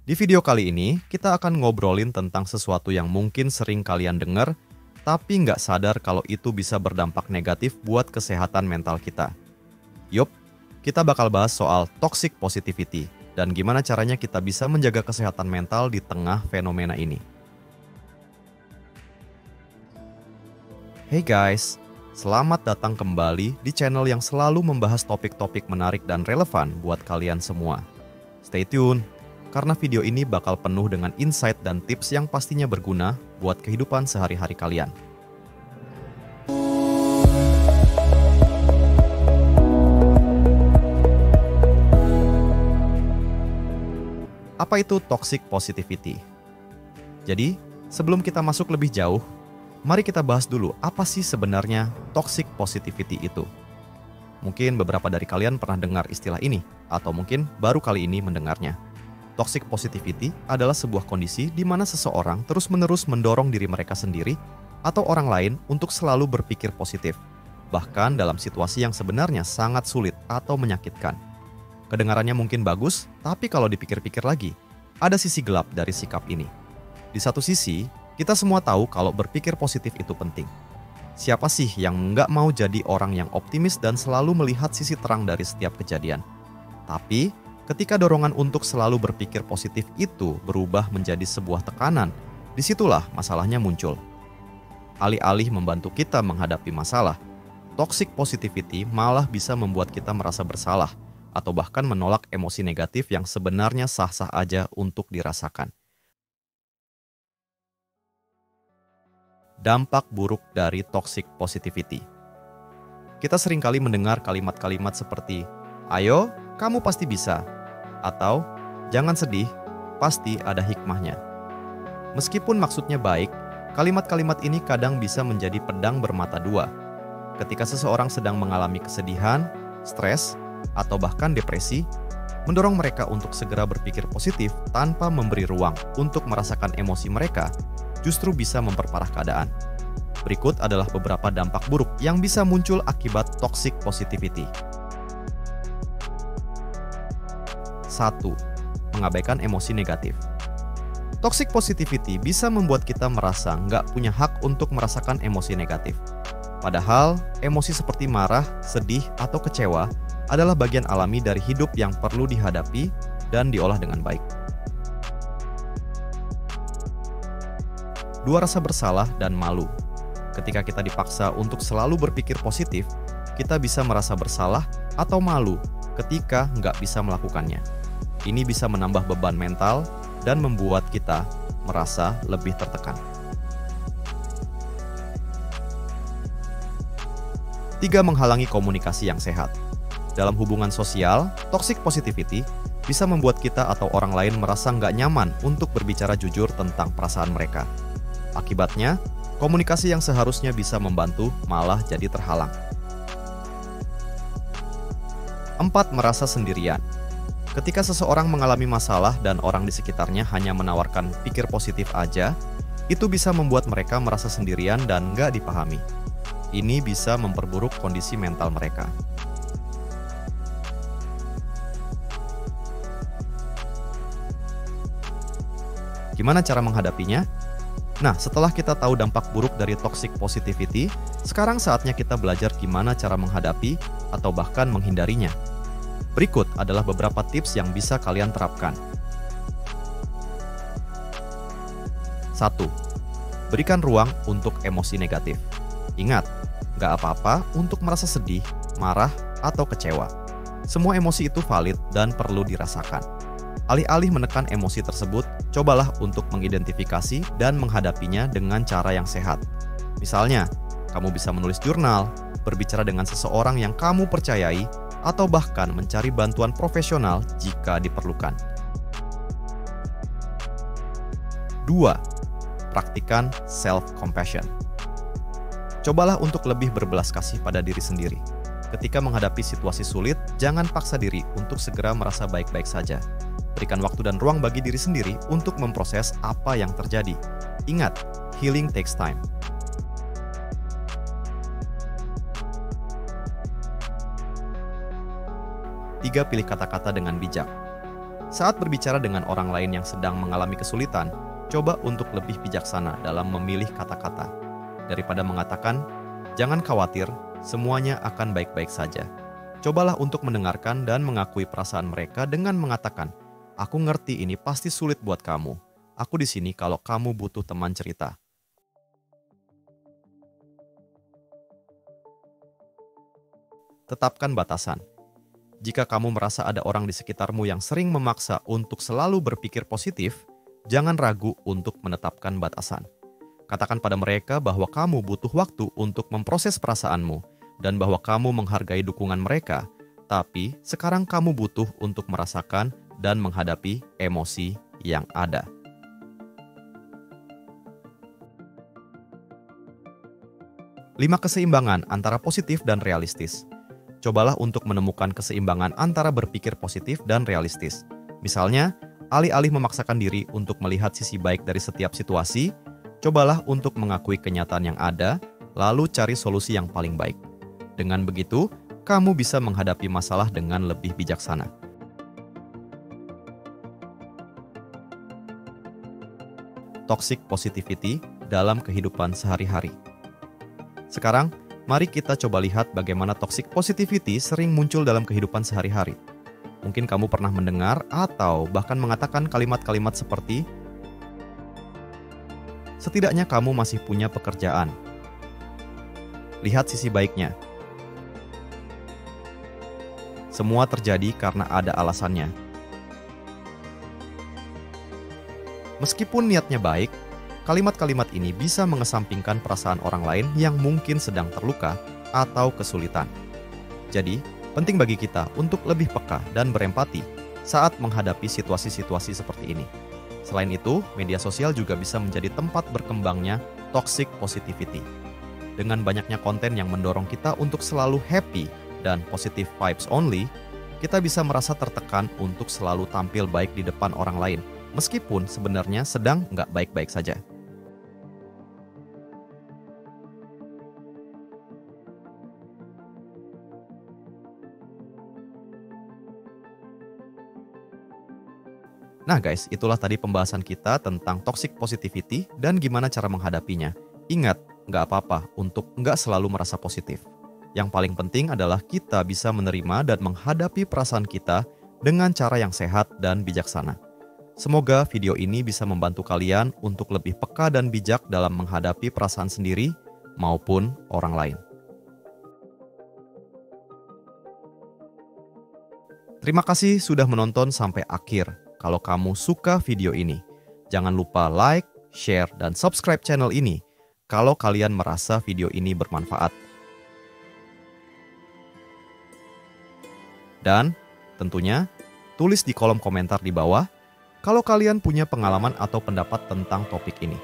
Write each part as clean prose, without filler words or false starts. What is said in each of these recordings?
Di video kali ini, kita akan ngobrolin tentang sesuatu yang mungkin sering kalian dengar, tapi nggak sadar kalau itu bisa berdampak negatif buat kesehatan mental kita. Yup, kita bakal bahas soal toxic positivity dan gimana caranya kita bisa menjaga kesehatan mental di tengah fenomena ini. Hey guys, selamat datang kembali di channel yang selalu membahas topik-topik menarik dan relevan buat kalian semua. Stay tune, karena video ini bakal penuh dengan insight dan tips yang pastinya berguna buat kehidupan sehari-hari kalian. Apa itu toxic positivity? Jadi, sebelum kita masuk lebih jauh, mari kita bahas dulu apa sih sebenarnya toxic positivity itu. Mungkin beberapa dari kalian pernah dengar istilah ini, atau mungkin baru kali ini mendengarnya. Toxic positivity adalah sebuah kondisi di mana seseorang terus-menerus mendorong diri mereka sendiri atau orang lain untuk selalu berpikir positif, bahkan dalam situasi yang sebenarnya sangat sulit atau menyakitkan. Kedengarannya mungkin bagus, tapi kalau dipikir-pikir lagi, ada sisi gelap dari sikap ini. Di satu sisi, kita semua tahu kalau berpikir positif itu penting. Siapa sih yang nggak mau jadi orang yang optimis dan selalu melihat sisi terang dari setiap kejadian? Tapi, ketika dorongan untuk selalu berpikir positif itu berubah menjadi sebuah tekanan, disitulah masalahnya muncul. Alih-alih membantu kita menghadapi masalah, toxic positivity malah bisa membuat kita merasa bersalah atau bahkan menolak emosi negatif yang sebenarnya sah-sah aja untuk dirasakan. Dampak buruk dari toxic positivity. Kita seringkali mendengar kalimat-kalimat seperti, "Ayo, kamu pasti bisa," atau "Jangan sedih, pasti ada hikmahnya." Meskipun maksudnya baik, kalimat-kalimat ini kadang bisa menjadi pedang bermata dua. Ketika seseorang sedang mengalami kesedihan, stres, atau bahkan depresi, mendorong mereka untuk segera berpikir positif tanpa memberi ruang untuk merasakan emosi mereka justru bisa memperparah keadaan. Berikut adalah beberapa dampak buruk yang bisa muncul akibat toxic positivity. 1. Mengabaikan emosi negatif. Toxic positivity bisa membuat kita merasa nggak punya hak untuk merasakan emosi negatif. Padahal, emosi seperti marah, sedih, atau kecewa adalah bagian alami dari hidup yang perlu dihadapi dan diolah dengan baik. 2. Rasa bersalah dan malu. Ketika kita dipaksa untuk selalu berpikir positif, kita bisa merasa bersalah atau malu ketika nggak bisa melakukannya. Ini bisa menambah beban mental dan membuat kita merasa lebih tertekan. 3. Menghalangi komunikasi yang sehat. Dalam hubungan sosial, toxic positivity bisa membuat kita atau orang lain merasa nggak nyaman untuk berbicara jujur tentang perasaan mereka. Akibatnya, komunikasi yang seharusnya bisa membantu malah jadi terhalang. 4. Merasa sendirian. Ketika seseorang mengalami masalah dan orang di sekitarnya hanya menawarkan pikir positif aja, itu bisa membuat mereka merasa sendirian dan nggak dipahami. Ini bisa memperburuk kondisi mental mereka. Gimana cara menghadapinya? Nah, setelah kita tahu dampak buruk dari toxic positivity, sekarang saatnya kita belajar gimana cara menghadapi atau bahkan menghindarinya. Berikut adalah beberapa tips yang bisa kalian terapkan. 1. Berikan ruang untuk emosi negatif. Ingat, nggak apa-apa untuk merasa sedih, marah, atau kecewa. Semua emosi itu valid dan perlu dirasakan. Alih-alih menekan emosi tersebut, cobalah untuk mengidentifikasi dan menghadapinya dengan cara yang sehat. Misalnya, kamu bisa menulis jurnal, berbicara dengan seseorang yang kamu percayai, atau bahkan mencari bantuan profesional jika diperlukan. 2. Praktikan self-compassion. Cobalah untuk lebih berbelas kasih pada diri sendiri. Ketika menghadapi situasi sulit, jangan paksa diri untuk segera merasa baik-baik saja. Berikan waktu dan ruang bagi diri sendiri untuk memproses apa yang terjadi. Ingat, healing takes time. 3. Pilih kata-kata dengan bijak. Saat berbicara dengan orang lain yang sedang mengalami kesulitan, coba untuk lebih bijaksana dalam memilih kata-kata. Daripada mengatakan, "Jangan khawatir, semuanya akan baik-baik saja." Cobalah untuk mendengarkan dan mengakui perasaan mereka dengan mengatakan, "Aku ngerti ini pasti sulit buat kamu. Aku di sini kalau kamu butuh teman cerita." Tetapkan batasan. Jika kamu merasa ada orang di sekitarmu yang sering memaksa untuk selalu berpikir positif, jangan ragu untuk menetapkan batasan. Katakan pada mereka bahwa kamu butuh waktu untuk memproses perasaanmu dan bahwa kamu menghargai dukungan mereka, tapi sekarang kamu butuh untuk merasakan dan menghadapi emosi yang ada. Lima keseimbangan antara positif dan realistis. Cobalah untuk menemukan keseimbangan antara berpikir positif dan realistis. Misalnya, alih-alih memaksakan diri untuk melihat sisi baik dari setiap situasi, cobalah untuk mengakui kenyataan yang ada, lalu cari solusi yang paling baik. Dengan begitu, kamu bisa menghadapi masalah dengan lebih bijaksana. Toxic positivity dalam kehidupan sehari-hari. Sekarang, mari kita coba lihat bagaimana toxic positivity sering muncul dalam kehidupan sehari-hari. Mungkin kamu pernah mendengar atau bahkan mengatakan kalimat-kalimat seperti, "Setidaknya kamu masih punya pekerjaan. Lihat sisi baiknya. Semua terjadi karena ada alasannya." Meskipun niatnya baik, kalimat-kalimat ini bisa mengesampingkan perasaan orang lain yang mungkin sedang terluka atau kesulitan. Jadi, penting bagi kita untuk lebih peka dan berempati saat menghadapi situasi-situasi seperti ini. Selain itu, media sosial juga bisa menjadi tempat berkembangnya toxic positivity. Dengan banyaknya konten yang mendorong kita untuk selalu happy dan positive vibes only, kita bisa merasa tertekan untuk selalu tampil baik di depan orang lain, meskipun sebenarnya sedang nggak baik-baik saja. Nah guys, itulah tadi pembahasan kita tentang toxic positivity dan gimana cara menghadapinya. Ingat, nggak apa-apa untuk nggak selalu merasa positif. Yang paling penting adalah kita bisa menerima dan menghadapi perasaan kita dengan cara yang sehat dan bijaksana. Semoga video ini bisa membantu kalian untuk lebih peka dan bijak dalam menghadapi perasaan sendiri maupun orang lain. Terima kasih sudah menonton sampai akhir. Kalau kamu suka video ini, jangan lupa like, share, dan subscribe channel ini kalau kalian merasa video ini bermanfaat. Dan tentunya, tulis di kolom komentar di bawah kalau kalian punya pengalaman atau pendapat tentang topik ini.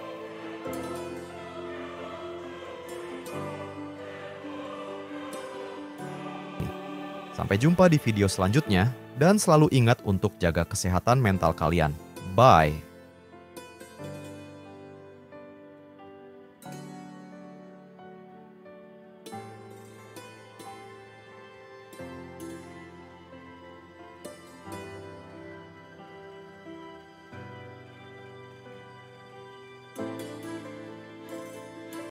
Sampai jumpa di video selanjutnya, dan selalu ingat untuk jaga kesehatan mental kalian. Bye!